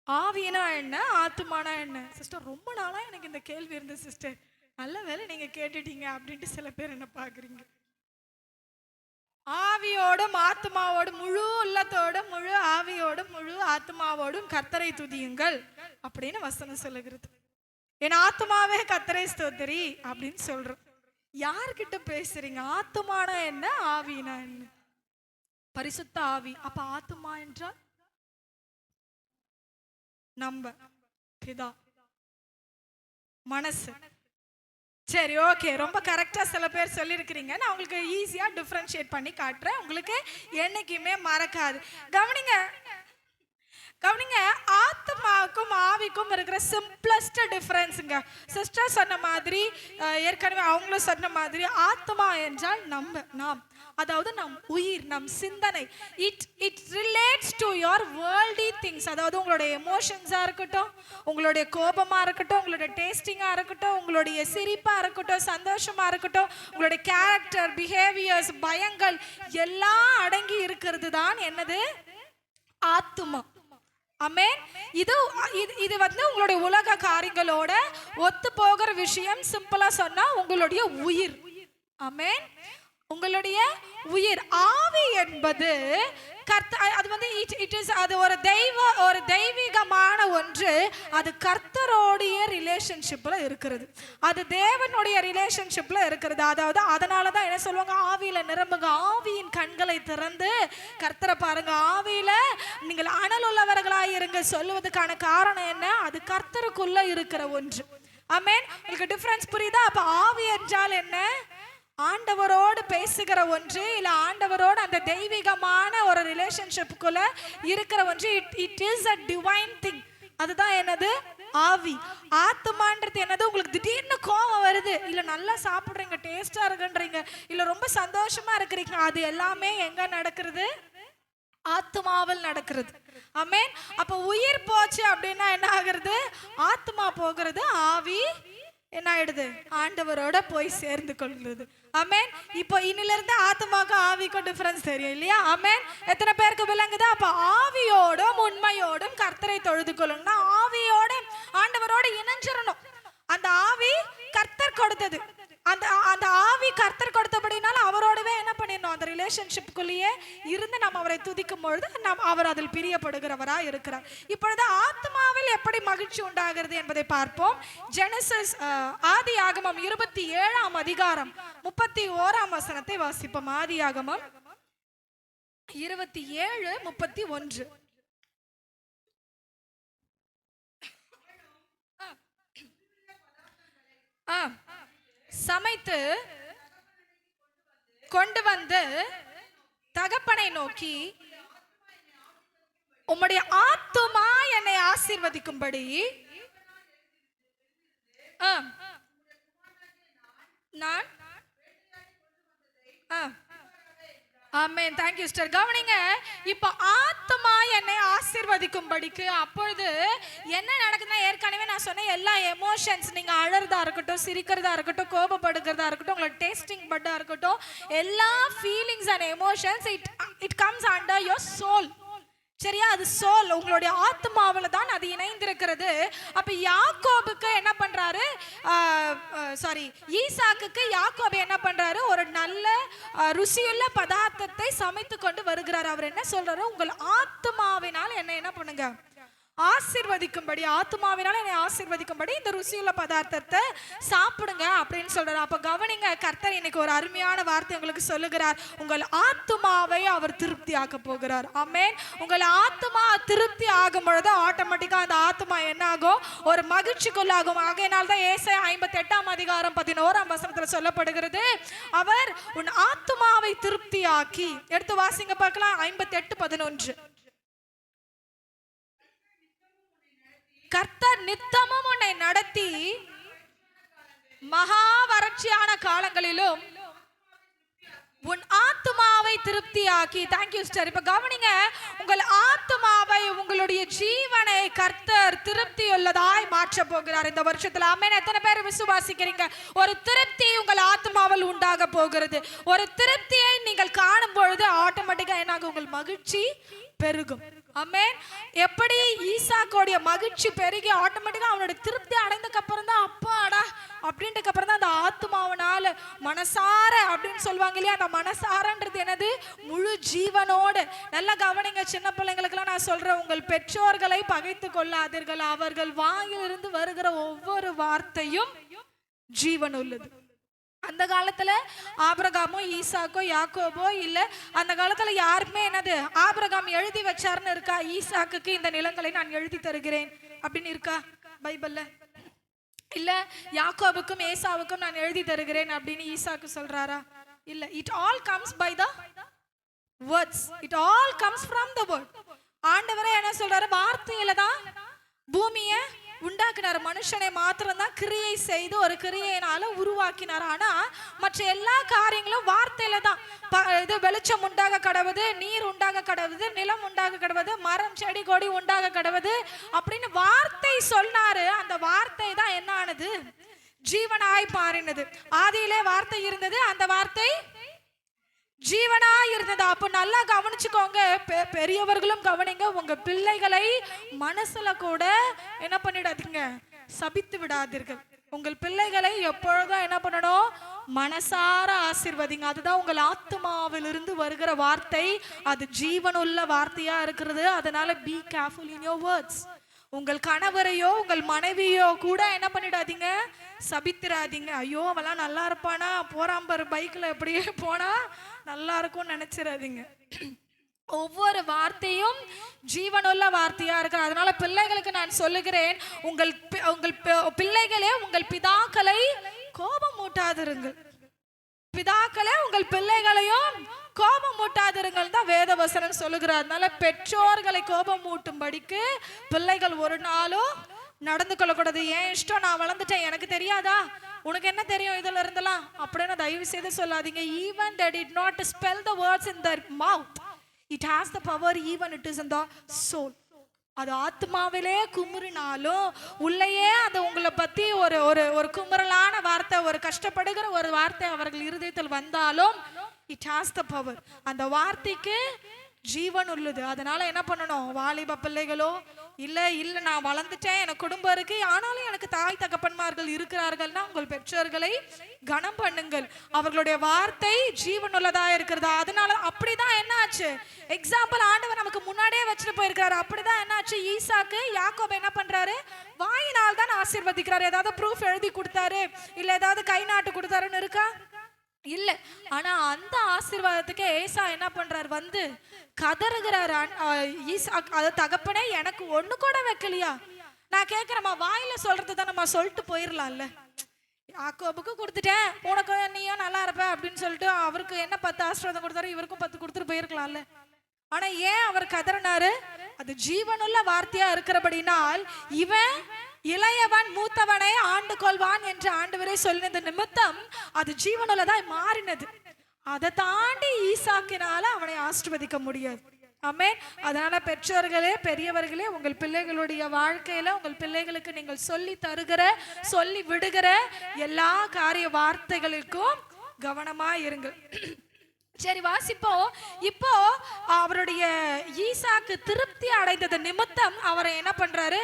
ஆவினா என்ன, ஆத்மானா என்ன? சிஸ்டர் ரொம்ப நாளா எனக்கு இந்த கேள்வி இருந்தது சிஸ்டர், நல்ல வேளை நீங்க கேட்டுட்டீங்க அப்படின்ட்டு சில பேர் என்ன பாக்குறீங்க. ஆவியோடும் ஆத்மாவோடும் முழு உள்ளத்தோடும் முழு ஆவியோடும் முழு ஆத்மாவோடும் கர்த்தரை துதியுங்கள் அப்படின்னு வசனம் சொல்லுகிறது. என் ஆத்மாவே கர்த்தரை ஸ்தோத்திரி அப்படின்னு சொல்றோம். யார்கிட்ட பேசுறீங்க? ஆத்மானா என்ன, ஆவினா என்ன? பரிசுத்த ஆவி. அப்ப ஆத்மா என்றால் நம்ம பிதா, மனசு. சரி, ஓகே, ரொம்ப கரெக்டா சில பேர் சொல்லியிருக்கிறீங்க. நான் உங்களுக்கு ஈஸியா டிஃபரன்ஷியேட் பண்ணி காட்டுறேன், உங்களுக்கு என்னைக்குமே மறக்காது. கவனிங்க, ஆத்மாவுக்கும் ஆவிக்கும் இருக்கிற சிம்பிளஸ்ட் டிஃபரன்ஸுங்க. சிஸ்டர் சொன்ன மாதிரி, ஏற்கனவே அவங்களும் சொன்ன மாதிரி, ஆத்மா என்றால் நாம், அதாவது நம் உயிர், நம் சிந்தனை. It relates to your worldly things. அதாவது உங்களுடைய எமோஷன்ஸா இருக்கட்டும், உங்களுடைய கோபமா இருக்கட்டும், உங்களுடைய டேஸ்டிங்கா இருக்கட்டும், உங்களுடைய சிரிப்பா இருக்கட்டும், சந்தோஷமா இருக்கட்டும், உங்களுடைய கேரக்டர், பிஹேவியர்ஸ், பயங்கள் எல்லாம் அடங்கி இருக்கிறது தான் என்னது? ஆத்மா. ஆமென். இது வந்து உங்களுடைய உலக காரியங்களோட ஒத்து போகிற விஷயம். சிம்பிளா சொன்னா உங்களுடைய உயிர். ஆமென். உங்களுடைய உயிர். ஆவி என்பது அது வந்து அது ஒரு தெய்வீகமான ஒன்று. அது கர்த்தரோடைய ரிலேஷன்ஷிப்ல இருக்கிறது, அது தேவனுடைய ரிலேஷன்ஷிப்ல இருக்கிறது. அதாவது அதனாலதான் என்ன சொல்லுவாங்க, ஆவியில நிரம்புங்க, ஆவியின் கண்களை திறந்து கர்த்தரை பாருங்க, ஆவியில நீங்கள் அனல் உள்ளவர்களாய் இருங்க சொல்லுவதற்கான காரணம் என்ன? அது கர்த்தருக்குள்ள இருக்கிற ஒன்று. ஆமென். உங்களுக்கு டிஃபரன்ஸ் புரியுதா? அப்ப ஆவி என்றால் என்ன? ஆண்டவரோடு பேசுகிற ஒன்று, இல்ல ஆண்டவரோடு அந்த தெய்வீகமான ஒரு ரிலேஷன்ஷிப்புக்குள்ள இருக்கிற ஒன்று. It is a divine thing. அதுதான் என்னது? ஆவி. ஆத்மான்றது என்னது? உங்களுக்கு திடீர்னு கோபம் இல்ல நல்லா சாப்பிடுறீங்க, டேஸ்டா இருக்குன்றீங்க, இல்ல ரொம்ப சந்தோஷமா இருக்கிறீங்க, அது எல்லாமே எங்க நடக்கிறது? ஆத்மாவில் நடக்கிறது. ஆமென். அப்ப உயிர் போச்சு அப்படின்னா என்ன ஆகுறது? ஆத்மா போகிறது, ஆவி என்ன ஆயிடுது? ஆண்டவரோட போய் சேர்ந்து கொள்கிறது. ஆமென். இப்போ இன்னில இருந்து ஆத்மாவுக்கு ஆவிக்கும் டிஃபரன்ஸ் தெரியும் இல்லையா? ஆமென். எத்தனை பேருக்கு விளங்குதா? அப்ப ஆவியோடும் உண்மையோடும் கர்த்தரை தொழுது கொள்ளணும்னா ஆவியோட ஆண்டவரோட இணைஞ்சிரணும். அந்த ஆவி கர்த்தர் கொடுத்தது. அந்த அந்த ஆவி கர்த்தர் கொடுத்தபடினால அவரோடவே என்ன பண்ணிடணும்? அந்த ரிலேஷன்ஷிப்புக்குள்ளேயே இருந்து நம்ம அவரை துதிக்கும் பொழுது அவர் அதில் பிரியப்படுகிறவரா இருக்கிறார். இப்பொழுது ஆத்மாவில் எப்படி மகிழ்ச்சி உண்டாகிறது என்பதை பார்ப்போம். ஜெனசிஸ் ஆதியாகமம் 27ஆம் அதிகாரம் 31ஆம் வசனத்தை வாசிப்போம். ஆதியாகமம் 27:31. சமைத்து கொண்டு வந்து தகப்பனை நோக்கி, உம்முடைய ஆத்துமா என்னை ஆசீர்வதிக்கும்படி நான் ஆமென். Thank you sister. கவனிங்க, இப்போ ஆத்மா என்னை ஆசீர்வதிக்கும்படிக்கு அப்பொழுது என்ன நடக்குதுன்னா, ஏற்கனவே நான் சொன்ன எல்லா எமோஷன்ஸ், நீங்க அழறதா இருக்கட்டும், சிரிக்கிறதா இருக்கட்டும், கோபப்படுகிறதா இருக்கட்டும், உங்களோட டேஸ்டிங் பட்டா இருக்கட்டும், எல்லா feelings and emotions it comes under your soul. சரியா? அது சோல், உங்களுடைய ஆத்மாவில் தான் அது இணைந்திருக்கிறது. அப்ப யாக்கோபுக்கு என்ன பண்றாரு? ஈசாக்குக்கு யாக்கோபு என்ன பண்றாரு? ஒரு நல்ல ருசியுள்ள பதார்த்தத்தை சமைத்து கொண்டு வருகிறார். அவர் என்ன சொல்றாரு? உங்கள் ஆத்மாவினால் என்ன பண்ணுங்க? ஆசீர்வதிக்கும்படி, ஆத்மாவினால் என்னை ஆசீர்வதிக்கும்படி இந்த ருசியுள்ள பதார்த்தத்தை சாப்பிடுங்க அப்படின்னு சொல்றாரு. அப்ப கவனிங்க, கர்த்தர் இன்னைக்கு ஒரு அருமையான வார்த்தை உங்களுக்கு சொல்லுகிறார். உங்கள் ஆத்மாவை அவர் திருப்தி ஆக்க போகிறார். ஆமென். உங்கள் ஆத்மா திருப்தி ஆகும் பொழுது ஆட்டோமேட்டிக்கா அந்த ஆத்மா என்ன ஆகும்? ஒரு மகிழ்ச்சிக்குள்ளாகும். ஆகையினால் தான் ஏசாயா 58ஆம் அதிகாரம் 11ஆம் வசனத்துல சொல்லப்படுகிறது, அவர் உன் ஆத்மாவை திருப்தி ஆக்கி. எடுத்து வாசிங்க பார்க்கலாம். 58:11. கர்த்தர் நித்தமும் உன்னை நடத்தி மகா வறட்சியான காலங்களிலும் உன் ஆத்மாவை திருப்தியாக்கி. Thank you sister. இப்ப கவனிங்க, உங்கள் ஆத்மாவை, உங்களுடைய ஜீவனை கர்த்தர் திருப்தி உள்ளதாய் மாற்ற போகிறார் இந்த வருஷத்துல. ஆமென். எத்தனை பேர் விசுவாசிக்கிறீங்க? ஒரு திருப்தி உங்கள் ஆத்மாவில் உண்டாக போகிறது. ஒரு திருப்தியை நீங்கள் காணும் பொழுது ஆட்டோமேட்டிக்கா என்னாகும்? உங்கள் மகிழ்ச்சி பெருகும். ஆமென். எப்படி ஈசாக்கோடைய மகிழ்ச்சி பெருகி ஆட்டோமேட்டிக்கா அவனுடைய திருப்தி அடைந்ததுக்கு அப்புறம் தான் அப்பாடா அப்படின்றதுக்கு அப்புறம் தான் அந்த ஆத்மாவனால மனசார அப்படின்னு சொல்லுவாங்க இல்லையா? அந்த மனசாரன்றது என்னது? முழு ஜீவனோடு. நல்லா கவனிங்க, சின்ன பிள்ளைங்களுக்கெல்லாம் நான் சொல்றேன், உங்கள் பெற்றோர்களை பகைத்து கொள்ளாதீர்கள். அவர்கள் வாயிலிருந்து வருகிற ஒவ்வொரு வார்த்தையும் ஜீவன் உள்ளது. அந்த காலத்துல ஆபிரகாமோ ஈசாக்கோ யாக்கோபோ இல்ல, அந்த காலத்துல யாருமே என்னது ஆபிரகாம் எழுதி வச்சாருன்னு இருக்கா? ஈசாக்குக்கு இந்த நிலங்களை நான் எழுதி தருகிறேன் அப்படின்னு இருக்கா பைபிள்ல? இல்ல யாக்கோபுக்கும் ஏசாவுக்கும் நான் எழுதி தருகிறேன் அப்படின்னு ஈசாக்கு சொல்றாரா? இல்ல. It all comes by the words. It all comes from the word. ஆண்டவரே என்ன சொல்றாரு? வார்த்தையில தான் பூமியை உண்டாக்கினார். மனுஷனை மாத்திரம் தான் கிரியை செய்து ஒரு கிரியையினால உருவாக்கினார். ஆனா மற்ற எல்லா காரியங்களும் வார்த்தையில தான். இது வெளிச்சம் உண்டாக கடவுது, நீர் உண்டாக கடவுது, நிலம் உண்டாக கடவுது, மரம் செடி கொடி உண்டாக கடவுது அப்படின்னு வார்த்தை சொன்னாரு. அந்த வார்த்தை தான் என்ன ஆனது? ஜீவனாய் மாறினது. ஆதியிலே வார்த்தை இருந்தது, அந்த வார்த்தை ஜீவனா இருந்தது. அப்ப நல்லா கவனிச்சுக்கோங்க, பெரியவர்களும் கவனிங்க. உங்க பிள்ளைகளை மனசுல கூட என்ன பண்ணிடாதீங்க? சபித்து விடாதீர்கள். உங்கள் பிள்ளைகளை எப்பொழுதும் என்ன பண்ணணும்? மனசார ஆசீர்வதிங்க. அதுதான் உங்கள் ஆத்மாவிலிருந்து வருகிற வார்த்தை. அது ஜீவனுள்ள வார்த்தையா இருக்கிறது. அதனால be careful in your words. உங்கள் கணவரையோ உங்கள் மனைவியோ கூட என்ன பண்ணிடாதீங்க? சபித்திராதீங்க. ஐயோ அவெல்லாம் நல்லா இருப்பானா, போறாம்பர் பைக்ல எப்படியே போனா நல்லா இருக்கும்னு நினைச்சிடாதீங்க. ஒவ்வொரு வார்த்தையும் ஜீவனுள்ள வார்த்தையா இருக்கு. அதனால பிள்ளைகளுக்கு நான் சொல்லுகிறேன், உங்கள் பிள்ளைகளே உங்கள் பிதாக்களை கோபம் மூட்டாதிருங்கள். பிதாக்களே உங்கள் பிள்ளைகளையும் கோபம் மூட்டாதிருங்கள் தான் வேதவசனம் சொல்லுகிறார். அதனால பெற்றோர்களை கோபம் மூட்டும்படிக்கு பிள்ளைகள் ஒரு நாளும் நடந்து கொள்ளக்கூடாது. ஏன் இஷ்டம், நான் வளர்ந்துட்டேன், எனக்கு தெரியாதா உனக்கு என்ன தெரியும் இதுல இருந்தெல்லாம் அப்படின்னு தயவு செய்து சொல்லாதீங்க. even they did not spell the words in their mouth, it has the power even it is in the soul. அது ஆத்மாவிலே குமுறினாலும் உள்ளேயே அது உங்களை பத்தி ஒரு ஒரு ஒரு குமுறலான வார்த்தை, ஒரு கஷ்டப்படுகிற ஒரு வார்த்தை அவர்கள் இருதயத்தில் வந்தாலும் இட் ஹாஸ் த பவர். அந்த வார்த்தைக்கு ஜீவன் உள்ளது. அதனால என்ன பண்ணணும், வாலிப பிள்ளைகளோ இல்ல இல்ல நான் வளர்ந்துட்டேன், எனக்கு குடும்பம் இருக்கு, ஆனாலும் எனக்கு தாய் தகப்பன்மார்கள் இருக்கிறார்கள்னா உங்கள் பெற்றோர்களை கனம் பண்ணுங்கள். அவர்களுடைய வார்த்தை ஜீவன் உள்ளதா இருக்கிறதா. அதனால அப்படிதான் என்ன ஆச்சு, எக்ஸாம்பிள் ஆண்டவர் நமக்கு முன்னாடியே வச்சுட்டு போயிருக்காரு. அப்படிதான் என்ன ஆச்சு, ஈசாக்கு யாக்கோபு என்ன பண்றாரு, வாயினால் தான் ஆசீர்வதிக்கிறாரு. ஏதாவது ப்ரூஃப் எழுதி கொடுத்தாரு இல்ல ஏதாவது கை நாட்டு கொடுத்தாருன்னு இருக்கா, இல்ல. ஆனா அந்த ஆசீர்வாதத்துக்கு ஏசா என்ன பண்றாரு, வந்து கதறுகிறாரு. அது தகப்பனே எனக்கு ஒண்ணு கூட வைக்கலையா. நான் கேட்கிறேம்மா, வாயில சொல்றது தான் நம்ம சொல்லிட்டு போயிடலாம்ல. யாக்கோபுக்கு கொடுத்துட்டேன், உனக்கு நீயும் நல்லா இருப்ப அப்படின்னு சொல்லிட்டு அவருக்கு என்ன 10 ஆசீர்வாதம் கொடுத்தாரு, இவருக்கும் 10 கொடுத்துட்டு போயிருக்கலாம்ல. ஆனா ஏன் அவர் கதறினாரு, அது ஜீவனுள்ள வார்த்தையா இருக்கிறபடினால் இவன் இளையவன் மூத்தவனை ஆண்டு கொள்வான் என்று ஆண்டவரே சொல்லினது நிமித்தம் அது ஜீவனுள்ளதாய் மாறினது. அதை தாண்டி ஈசாக்கினால அவனை ஆசீர்வதிக்க முடியாது. ஆமென். அதனால பெற்றோர்களே, பெரியவர்களே, உங்கள் பிள்ளைகளுடைய வாழ்க்கையில உங்கள் பிள்ளைகளுக்கு நீங்கள் சொல்லி தருகிற சொல்லி விடுகிற எல்லா காரிய வார்த்தைகளுக்கும் கவனமா இருங்கள். சரி வாசிப்போம். இப்போ அவருடைய ஈசாக்கு திருப்தி அடைந்தது நிமித்தம் அவரை என்ன பண்றாரு,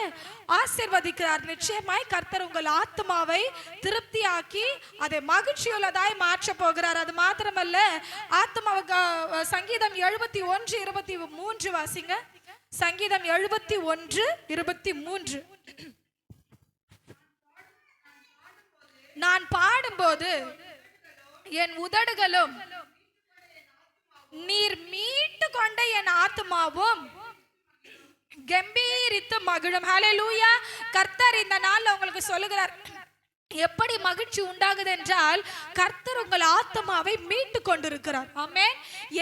ஆசீர்வதிக்கிறார். நிச்சயமாய் கர்த்தர் உங்கள் ஆத்மாவை திருப்தியாக்கி அதை மகிழ்ச்சியுள்ளதாய் மாற்ற போகிறார். அது மாத்திரமல்ல, ஆத்மாவுக்கு சங்கீதம் 71:23 வாசிங்க. சங்கீதம் 71:23. நான் பாடும்போது என் உதடுகளும் நீர் மீட்டு கொண்ட என் ஆத்மாவும் கம்பீரித்து மகிழும். ஹல்லேலூயா. கர்த்தர் இந்த நாள்ல உங்களுக்கு சொல்லுகிறார், எப்படி மகிழ்ச்சி உண்டாகுது என்றால் கர்த்தர் உங்கள் ஆத்மாவை மீட்டு கொண்டிருக்கிறார். ஆமென்.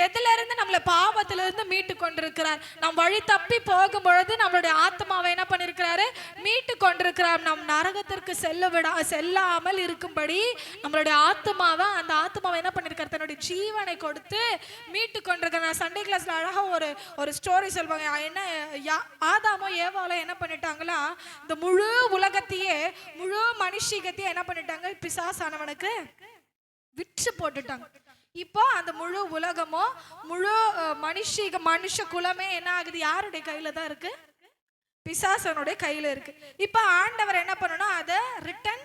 எதுல இருந்து, நம்மள பாவத்துல இருந்து மீட்டு கொண்டிருக்கிறார். நம் வழி தப்பி போகும் பொழுது நம்மளுடைய ஆத்மாவை என்ன பண்ணிருக்கிறாரு, மீட்டு கொண்டிருக்கிறார். நம் நரகத்திற்கு செல்லாமல் இருக்கும்படி நம்மளுடைய ஆத்மாவை, அந்த ஆத்மாவை என்ன பண்ணிருக்காரு, தன்னுடைய ஜீவனை கொடுத்து மீட்டு கொண்டிருக்கிறார். சண்டே கிளாஸ்ல அழகா ஒரு ஸ்டோரி சொல்வாங்க. என்ன, ஆதாமோ ஏவாளோ என்ன பண்ணிட்டாங்களா, இந்த முழு உலகத்தையே முழு மனுஷிகத்தையே என்ன பண்ணிட்டாங்க, பிசாசானவனுக்கு விற்று போட்டுட்டாங்க. இப்போ அந்த முழு உலகமோ முழு மனுஷ குலமே என்ன ஆகுது, யாருடைய கையில தான் இருக்கு, பிசாசனுடைய கையில இருக்கு. இப்ப ஆண்டவர் என்ன பண்ணணும், அதை ரிட்டர்ன்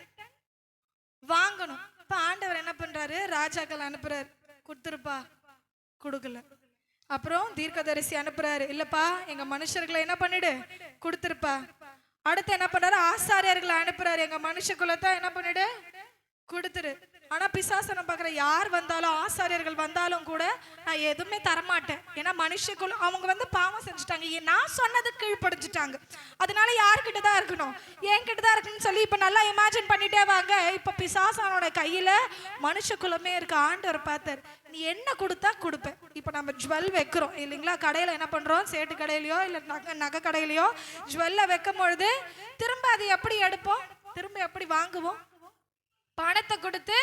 வாங்கணும். இப்ப ஆண்டவர் என்ன பண்றாரு, ராஜாக்கள் அனுப்புறாரு, கொடுத்துருப்பா, கொடுக்கல. அப்புறம் தீர்க்கதரிசி அனுப்புறாரு, இல்லப்பா எங்க மனுஷர்களை என்ன பண்ணிடு, கொடுத்துருப்பா. அடுத்து என்ன பண்றாரு, ஆசாரியர்களை அனுப்புறாரு, எங்க மனுஷ குலத்தை என்ன பண்ணிடு, கொடுத்துரு. ஆனா பிசாசனம் பாக்குற, யார் வந்தாலும் ஆசாரியர்கள் வந்தாலும் கூட நான் எதுவுமே தரமாட்டேன். ஏன்னா மனுஷக்குள்ள அவங்க வந்து பாவம் செஞ்சுட்டாங்க, நான் சொன்னது கீழ்படிஞ்சுட்டாங்க. அதனால யார்கிட்ட தான் இருக்கணும், என்கிட்ட தான் இருக்குன்னு சொல்லி இப்ப நல்லா இமேஜின் பண்ணிட்டே வாங்க. இப்ப பிசாசானோட கையில மனுஷ குலமே இருக்கு. ஆண்டவர் பார்த்தார், நீ என்ன கொடுத்தா கொடுப்பேன். இப்ப நம்ம ஜுவல் வைக்கிறோம் இல்லைங்களா, கடையில என்ன பண்றோம், சேட்டு கடையிலயோ இல்ல நகை கடையிலயோ ஜுவல்ல வைக்கும் பொழுது திரும்ப அது எப்படி எடுப்போம், திரும்ப எப்படி வாங்குவோம், பணத்தை கொடுத்து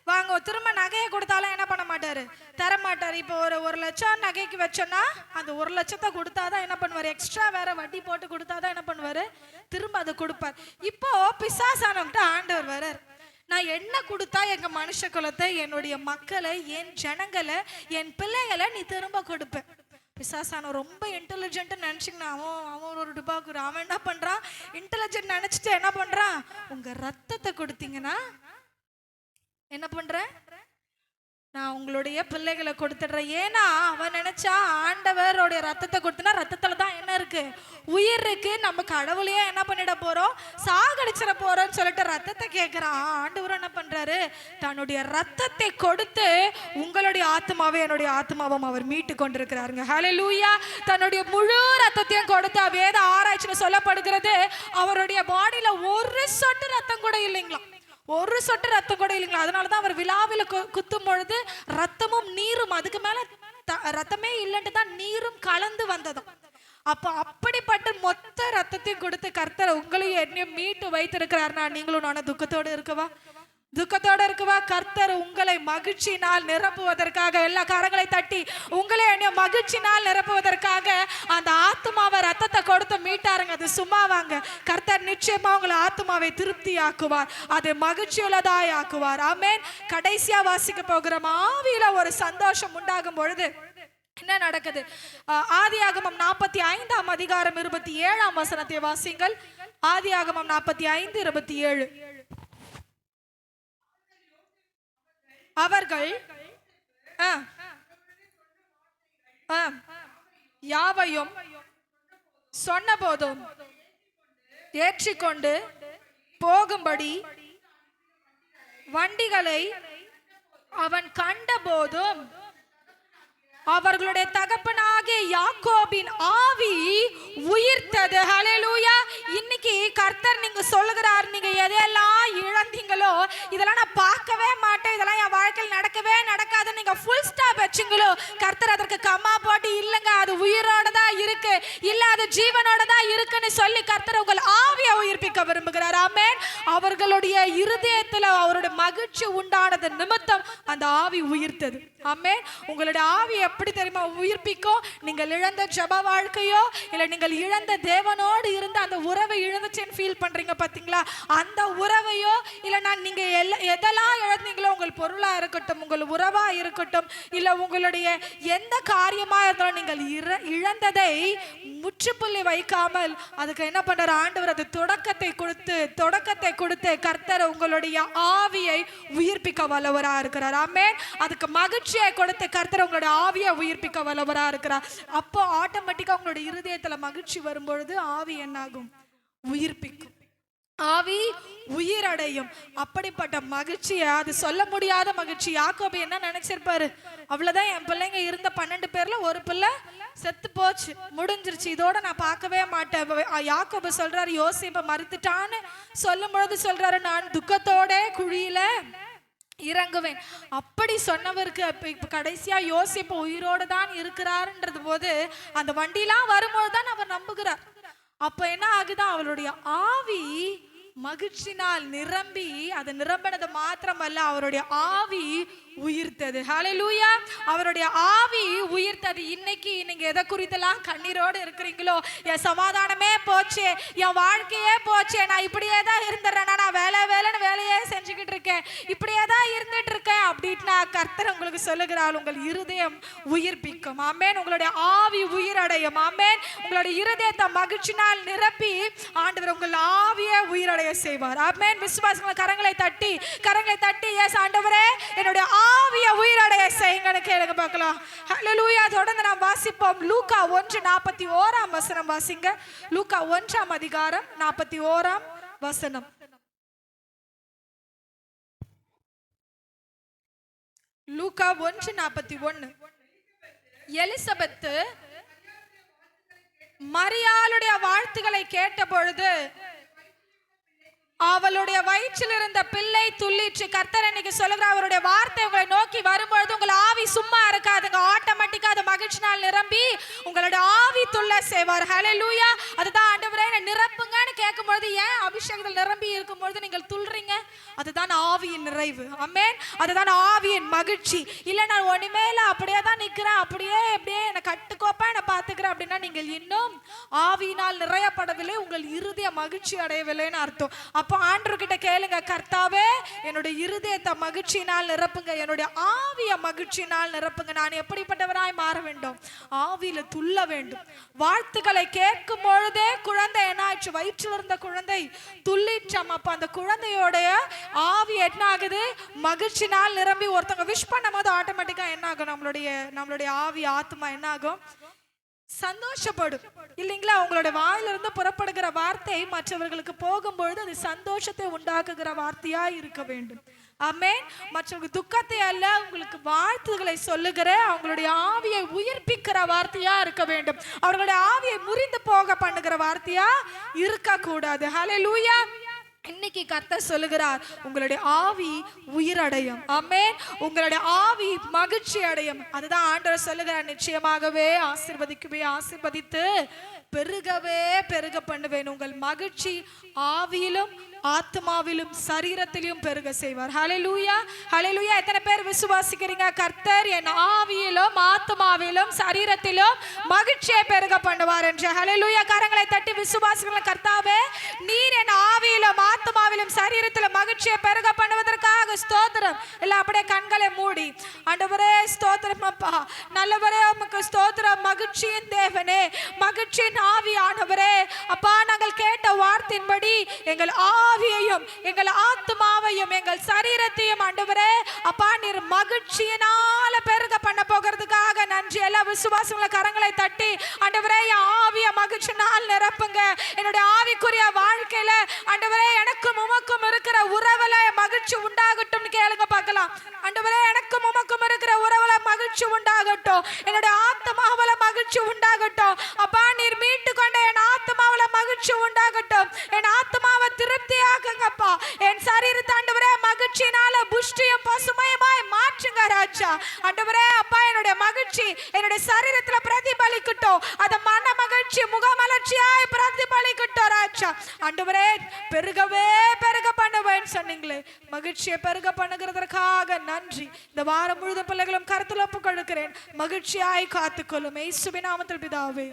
வாங்குவோம். திரும்ப நகையை கொடுத்தாலும் என்ன பண்ண மாட்டாரு, தர மாட்டாரு. இப்போ ஒரு லட்சம் நகைக்கு வச்சோன்னா அந்த 1 லட்சத்தை கொடுத்தாதான் என்ன பண்ணுவாரு, எக்ஸ்ட்ரா வேற வட்டி போட்டு கொடுத்தாதான் என்ன பண்ணுவாரு, திரும்ப அதை கொடுப்பார். இப்போ பிசாசானவங்கிட்ட ஆண்டவர் வரார், நான் என்ன கொடுத்தா எங்க மனுஷ குலத்தை, என்னுடைய மக்களை, என் ஜனங்களை, என் பிள்ளைகளை நீ திரும்ப கொடுப்பேன். பிசாசான ரொம்ப இன்டெலிஜென்ட் நினைச்சுக்கணும். அவன் ஒரு டுபாக்குற, அவன் என்ன பண்றான், இன்டெலிஜென்ட் நினைச்சிட்டு என்ன பண்றான், உங்க ரத்தத்தை கொடுத்தீங்கன்னா என்ன பண்ற, நான் உங்களுடைய பிள்ளைகளை கொடுத்துடுறேன். ஏன்னா அவன் நினைச்சா ஆண்டவருடைய ரத்தத்தை கொடுத்தனா ரத்தத்துல தான் என்ன இருக்கு, உயிர் இருக்கு, நம்ம கடவுளையே என்ன பண்ணிட போறோம், சாகடிச்சிட போறோம்னு சொல்லிட்டு ரத்தத்தை கேட்கிறான். ஆண்டவர் என்ன பண்றாரு, தன்னுடைய ரத்தத்தை கொடுத்து உங்களுடைய ஆத்மாவை என்னுடைய ஆத்மாவும் அவர் மீட்டு கொண்டிருக்கிறாருங்க. ஹல்லேலூயா. தன்னுடைய முழு ரத்தத்தையும் கொடுத்தா, வேத ஆராய்ச்சியில் சொல்லப்படுகிறது, அவருடைய பாடியில ஒரு சொட்டு ரத்தம் கூட இல்லைங்களா, ஒரு சொட்டு ரத்தம் கூட இல்லைங்களா. அதனாலதான் அவர் விழாவில குத்தும் பொழுது ரத்தமும் நீரும், அதுக்கு மேல ரத்தமே இல்லைன்ட்டு தான் நீரும் கலந்து வந்ததும். அப்போ அப்படிப்பட்ட மொத்த ரத்தத்தையும் கொடுத்து கர்த்தர் உங்களையும் என்னையும் மீட்டு வைத்திருக்கிறார். நீங்களும் நானும் துக்கத்தோடு இருக்கவா, துக்கத்தோட இருக்குவா, கர்த்தர் உங்களை மகிழ்ச்சியினால் நிரப்புவதற்காக, எல்லா கரங்களை தட்டி உங்களை மகிழ்ச்சினால் நிரப்புவதற்காக அந்த ஆத்துமாவை ரத்தத்தை கொடுத்து மீட்டாருங்க. அது சும்மாவாங்க. கர்த்தர் நிச்சயமா உங்களை ஆத்துமாவை திருப்தி ஆக்குவார், அது மகிழ்ச்சியுள்ளதாய் ஆக்குவார். ஆமென். கடைசியா வாசிக்க போகிறோம். ஆவியில ஒரு சந்தோஷம் உண்டாகும் பொழுது என்ன நடக்குது? ஆதியாகமம் 45ஆம் அதிகாரம் 27ஆம் வசனத்தை வாசிங்கள். ஆதியாகமம் 45:27. அவர்கள் யாவையும் சொன்ன போதும் ஏற்றிக்கொண்டு போகும்படி வண்டிகளை அவன் கண்ட போதும் அவர்களுடைய தகப்பனாகிய யாக்கோபின் ஆவி உயிர்த்தது. ஹல்லேலூயா. இன்னைக்கு கர்த்தர் நீங்க சொல்லுகிறார், நீங்க எதையெல்லாம் இழந்தீங்களோ, இதெல்லாம் நான் பார்க்கவே மாட்டேன், இதெல்லாம் என் வாழ்க்கையில் நடக்கவே நடக்காது, நீங்க ஃபுல் ஸ்டாப் வச்சுங்களோ, கர்த்தர் அதற்கு கம்மா போட்டு இல்லைங்க, அது உயிரோட தான் இருக்கு, இல்ல அது ஜீவனோட தான் இருக்குன்னு சொல்லி கர்த்தர் உங்கள் ஆவியை உயிர்ப்பிக்க விரும்புகிறார். ஆமென். அவர்களுடைய இருதயத்தில் அவருடைய மகிழ்ச்சி உண்டானது நிமித்தம் அந்த ஆவி உயிர்த்தது. ஆமென். உங்களுடைய ஆவி எப்படி தெரியுமா உயிர்ப்பிக்கும்? நீங்கள் இழந்த ஜெப வாழ்க்கையோ, இல்ல நீங்கள் இழந்த தேவனோடு இருந்த அந்த உறவை இழந்துச்சேன்னு ஃபீல் பண்றீங்க பாத்தீங்களா, அந்த உறவையோ, இல்ல நான் நீங்க எதெல்லாம் இழந்தீங்களோ, உங்கள் பொருளா இருக்கட்டும், உங்கள் உறவா இருக்கட்டும், இல்ல உங்களுடைய எந்த காரியமா இருந்தாலும் நீங்கள் இழந்ததை முற்றுப்புள்ளி வைக்காமல் அதுக்கு என்ன பண்றார் ஆண்டவர்? அது தொடக்கத்தை கொடுத்து கர்த்தர் உங்களுடைய ஆவியை உயிர்ப்பிக்க வல்லவரா இருக்கிறார். ஆமென். அதுக்கு மகிழ்ச்சியை கொடுத்து கர்த்தர் உங்களுடைய ஆவியை உயிர்ப்பிக்க வல்லவரா இருக்கிறார். அப்போ ஆட்டோமேட்டிக்கா உங்களுடைய இருதயத்துல மகிழ்ச்சி வரும்பொழுது ஆவி என்னாகும்? உயிர்ப்பிக்கும். ஆவி உயிரடையும். அப்படிப்பட்ட மகிழ்ச்சியை, அது சொல்ல முடியாத மகிழ்ச்சி. யாக்கோபு என்ன நினைச்சிருப்பாரு? அவ்வளவுதான், என் பிள்ளைங்க இருந்த 12 பேர்ல ஒரு பிள்ளை செத்து போச்சு, முடிஞ்சிருச்சு, இதோட நான் பார்க்கவே மாட்டேன். யாக்கோபு சொல்றாரு, யோசேப்பை மறுத்துட்டான்னு சொல்லும் பொழுது சொல்றாரு, நான் துக்கத்தோட குழியில இறங்குவேன். அப்படி சொன்னவருக்கு இப்ப கடைசியா யோசிப்பு உயிரோடு தான் இருக்கிறாருன்றது போது அந்த வண்டிலாம் வரும்போது தான் அவர் நம்புகிறார். அப்ப என்ன ஆகுதான்? அவளுடைய ஆவி மகிழ்ச்சினால் நிரம்பி, அது நிரம்பினது மாத்திரமல்ல, அவருடைய ஆவி உயிர்த்தது. ஹல்லேலூயா. அவருடைய ஆவி உயிர்த்தது. இன்னைக்கு நீங்க எதை குறித்தெல்லாம் கண்ணீரோடு இருக்கிறீங்களோ, என் சமாதானமே போச்சே, என் வாழ்க்கையே போச்சே, நான் இப்படியே தான் இருந்துடுறேன், நான் வேலைன்னு வேலையே செஞ்சுக்கிட்டு இருக்கேன், இப்படியே தான் இருந்துட்டு இருக்கேன் அப்படின்னா கர்த்தர் உங்களுக்கு சொல்லுகிறாள், உங்கள் இருதயம் உயிர்ப்பிக்கும். ஆமென். உங்களுடைய ஆவி உயிரடையும். ஆமென். உங்களுடைய இருதயத்தை மகிழ்ச்சினால் நிரப்பி ஆண்டவர் உங்கள் ஆவியை உயிரடைய செய்வார். ஆமென். விசுவாச கரங்களை தட்டி எஸ் ஆண்டவரே, என்னுடைய ஆவியை உயிரடைய செய்யுங்கன்னு கேளுங்க பார்க்கலாம். ஹல்லேலூயா. தொடர்ந்து நாம் வாசிப்போம். லூக்கா 1:41 வசனம் வாசிங்க. லூக்கா 1ஆம் அதிகாரம் 41ஆம் வசனம். லூக்கா 1:41. எலிசபெத் மரியாளுடைய வாழ்த்துக்களை கேட்ட பொழுது அவளுடைய வயிற்றில் இருந்த பிள்ளை துள்ளிற்று. கர்த்தர் இன்னைக்கு சொல்லுகிறார், அவருடைய வார்த்தை உங்களை நோக்கி வரும்பொழுது உங்கள் ஆவி சும்மா இருக்காதுங்க, ஆட்டோமேட்டிக்கா அது மகிழ்ச்சினால் நிரம்பி உங்களுடைய ஆவி துள்ள செய்வார். ஹல்லேலூயா. அதுதான் ஆண்டவரே நிரப்புங்கன்னு கேட்கும்பொழுது, ஏன் அபிஷேகத்தில் நிரம்பி இருக்கும்பொழுது நீங்கள் துள்றீங்க? அதுதான் ஆவியின் நிறைவு. ஆமென். அதுதான் ஆவியின் மகிழ்ச்சி. இல்ல நான் ஒண்ணுமே இல்ல, அப்படியே தான் நிக்கிறேன், அப்படியே என்னை கட்டுக்கோப்பா என்னை பார்த்துக்கிறேன் அப்படின்னா நீங்கள் இன்னும் ஆவியினால் நிறையப்படவில்லை, உங்கள் இருதய மகிழ்ச்சி அடையவில்லைன்னு அர்த்தம். அப்போ ஆண்டவர்கிட்ட கேளுங்க, கர்த்தாவே என்னுடைய இருதயத்தை மகிழ்ச்சியினால் நிரப்புங்க, என்னுடைய ஆவிய மகிழ்ச்சியினால் நிரப்புங்க. நான் எப்படிப்பட்டவராய் மாற வேண்டும்? ஆவியில துள்ள வேண்டும். வாழ்த்துக்களை கேட்கும் பொழுதே குழந்தை என்னாச்சு? வயிற்றில் இருந்த குழந்தை துள்ளிற்றாம். அப்ப அந்த குழந்தையோடைய ஆவி என்ன ஆகுது? மகிழ்ச்சினால் நிரம்பி. ஒருத்தவங்க விஷ் பண்ணும் போது ஆட்டோமேட்டிக்கா என்ன ஆகும்? நம்மளுடைய ஆவி ஆத்மா என்ன ஆகும்? சந்தோஷப்படும் இல்லைங்களா? உங்களுடைய வாயிலிருந்து புறப்படுகிற வார்த்தை மற்றவர்களுக்கு போகும்பொழுது அது சந்தோஷத்தை உண்டாக்குகிற வார்த்தையா இருக்க வேண்டும். ஆமென். மற்றவங்க துக்கத்தை அல்ல, உங்களுக்கு வாழ்த்துக்களை சொல்லுகிற, அவங்களுடைய ஆவியை உயிர்ப்பிக்கிற வார்த்தையா இருக்க வேண்டும். அவர்களுடைய ஆவியை முறிந்து போக பண்ணுகிற வார்த்தையா இருக்க கூடாது. ஹல்லேலூயா. இன்னைக்கு கர்த்தர் சொல்லுகிறார், உங்களுடைய ஆவி உயிரடையும். ஆமென். உங்களுடைய ஆவி மகிழ்ச்சி அடையும். அதுதான் ஆண்டவர் சொல்லுகிறார், நிச்சயமாகவே ஆசீர்வதித்து பெருக பண்ணுவேன். உங்கள் மகிழ்ச்சி ஆவியிலும் ஆத்மாவிலும் சரீரத்திலும் பெருக செய்வார். ஹல்லேலூயா, ஹல்லேலூயா. எத்தனை பேர் விசுவாசிக்கிறீங்க? கர்த்தர் என் ஆவியிலும் ஆத்மாவிலும் சரீரத்திலும் மகிழ்ச்சியை பெருக பண்ணுவார் என்று. ஹல்லேலூயா. கரங்களை தட்டி விசுவாசிக்கிற கர்த்தாவே, நீர் என் ஆவியிலும் ஆத்மாவிலும் சரீரத்திலும் மகிழ்ச்சியை பெருக பண்ணுவதற்காக ஸ்தோத்திரம். எல்லாம் அப்படியே கண்களை மூடி, ஆண்டவரே ஸ்தோத்திரம் அப்பா, நல்லவரே உமக்கு ஸ்தோத்திரம். மகிழ்ச்சியின் தேவனே, மகிழ்ச்சியின் ஆவியானவரே அப்பா, நாங்கள் கேட்ட வார்த்தையின்படி எங்கள் ஆவியையும் எங்கள் ஆத்மாவையும் எங்கள் சரீரத்தையும் ஆண்டவரே அப்பா நீர் மகிழ்ச்சியினால பெருக பண்ண போகிறதுக்காக நன்றி. எல்லா விசுவாசங்கள கரங்களை தட்டி ஆண்டவரே என் ஆவிய மகிழ்ச்சினால் நிரப்புங்க. என்னுடைய ஆவிக்குரிய வாழ்க்கையில ஆண்டவரே எனக்கும் உமக்கும் இருக்கிற உறவுல மகிழ்ச்சி உண்டாகட்டும் கேளுங்க பார்க்கலாம். ஆண்டவரே எனக்கும் உமக்கும் இருக்கிற உறவுல மகிழ்ச்சி உண்டாகட்டும், என்னுடைய ஆத்மாவுல மகிழ்ச்சி உண்டாகட்டும். அப்பா நீர் மீட்டு கொண்ட என் ஆத்மாவுல மகிழ்ச்சி உண்டாகட்டும். என் ஆத்மாவை திருப்தியாக்குங்கப்பா. என் சரீரத்தை ஆண்டவரே மகிழ்ச்சியினால புஷ்டியும் பசுமையுமாய் மாற்றுங்க ராஜா. ஆண்டவரே அப்பா என்னுடைய மகிழ்ச்சி என்னுடைய சரீரத்துல பிரதிபலிக்கட்டும். அது மன மகிழ்ச்சி முகமலர்ச்சியாய் பிரதிபலிக்கட்டும் ராஜா. ஆண்டவரே பெருகவே பெருக பண்ணுவேன்னு சொன்னீங்களே, மகிழ்ச்சியை பெருக பண்ணுகிறதற்காக நன்றி. இந்த வாரம் முழுதும் பிள்ளைகளும் கருத்துல ஒப்புக் கொடுக்கிறேன். மகிழ்ச்சியாய் காத்துக்கொள்ளும் இயேசுவின் நாமத்தில் பிதாவே.